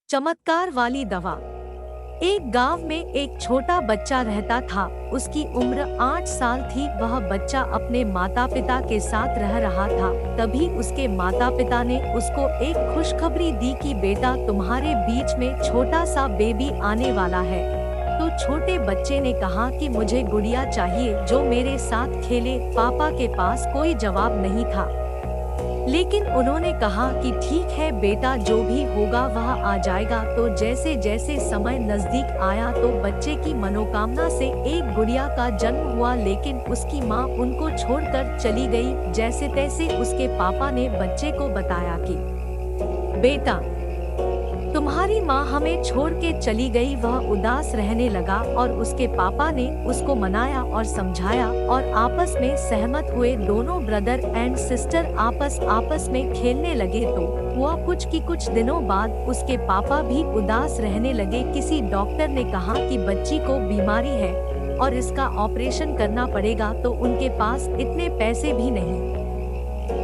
चमत्कार वाली दवा। एक गांव में एक छोटा बच्चा रहता था। उसकी उम्र 8 साल थी। वह बच्चा अपने माता पिता के साथ रह रहा था। तभी उसके माता पिता ने उसको एक खुशखबरी दी कि बेटा, तुम्हारे बीच में छोटा सा बेबी आने वाला है। तो छोटे बच्चे ने कहा कि मुझे गुड़िया चाहिए जो मेरे साथ खेले। पापा के पास कोई जवाब नहीं था, लेकिन उन्होंने कहा कि ठीक है बेटा, जो भी होगा वह आ जाएगा। तो जैसे जैसे समय नजदीक आया तो बच्चे की मनोकामना से एक गुड़िया का जन्म हुआ, लेकिन उसकी माँ उनको छोड़कर चली गई। जैसे तैसे उसके पापा ने बच्चे को बताया कि बेटा, तुम्हारी माँ हमें छोड़ के चली गई। वह उदास रहने लगा और उसके पापा ने उसको मनाया और समझाया और आपस में सहमत हुए। दोनों ब्रदर एंड सिस्टर आपस में खेलने लगे। तो हुआ कुछ दिनों बाद उसके पापा भी उदास रहने लगे। किसी डॉक्टर ने कहा कि बच्ची को बीमारी है और इसका ऑपरेशन करना पड़ेगा। तो उनके पास इतने पैसे भी नहीं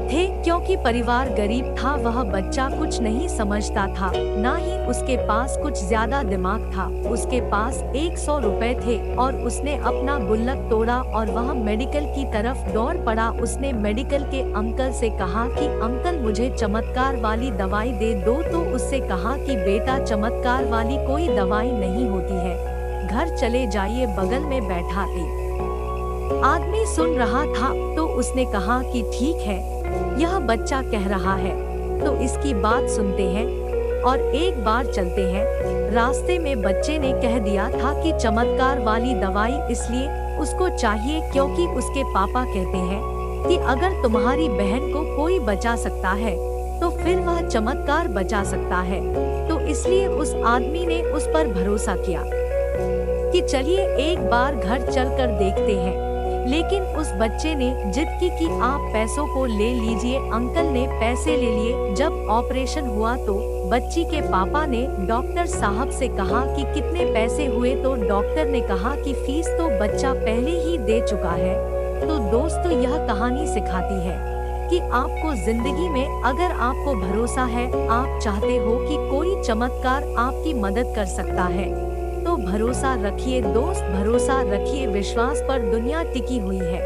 थे, क्योंकि परिवार गरीब था। वह बच्चा कुछ नहीं समझता था, ना ही उसके पास कुछ ज्यादा दिमाग था। उसके पास 100 रुपए थे और उसने अपना गुल्लक तोड़ा और वह मेडिकल की तरफ दौड़ पड़ा। उसने मेडिकल के अंकल से कहा कि अंकल, मुझे चमत्कार वाली दवाई दे दो। तो उससे कहा कि बेटा, चमत्कार वाली कोई दवाई नहीं होती है, घर चले जाइए। बगल में बैठा एक आदमी सुन रहा था, तो उसने कहा कि ठीक है, यह बच्चा कह रहा है तो इसकी बात सुनते हैं और एक बार चलते हैं। रास्ते में बच्चे ने कह दिया था कि चमत्कार वाली दवाई इसलिए उसको चाहिए क्योंकि उसके पापा कहते हैं कि अगर तुम्हारी बहन को कोई बचा सकता है तो फिर वह चमत्कार बचा सकता है। तो इसलिए उस आदमी ने उस पर भरोसा किया कि चलिए एक बार घर चलकर देखते हैं। लेकिन उस बच्चे ने जिद की कि आप पैसों को ले लीजिए। अंकल ने पैसे ले लिए। जब ऑपरेशन हुआ तो बच्ची के पापा ने डॉक्टर साहब से कहा कि कितने पैसे हुए। तो डॉक्टर ने कहा कि फीस तो बच्चा पहले ही दे चुका है। तो दोस्तों, यह कहानी सिखाती है कि आपको जिंदगी में अगर आपको भरोसा है, आप चाहते हो कि कोई चमत्कार आपकी मदद कर सकता है, तो भरोसा रखिए दोस्त, भरोसा रखिए। विश्वास पर दुनिया टिकी हुई है।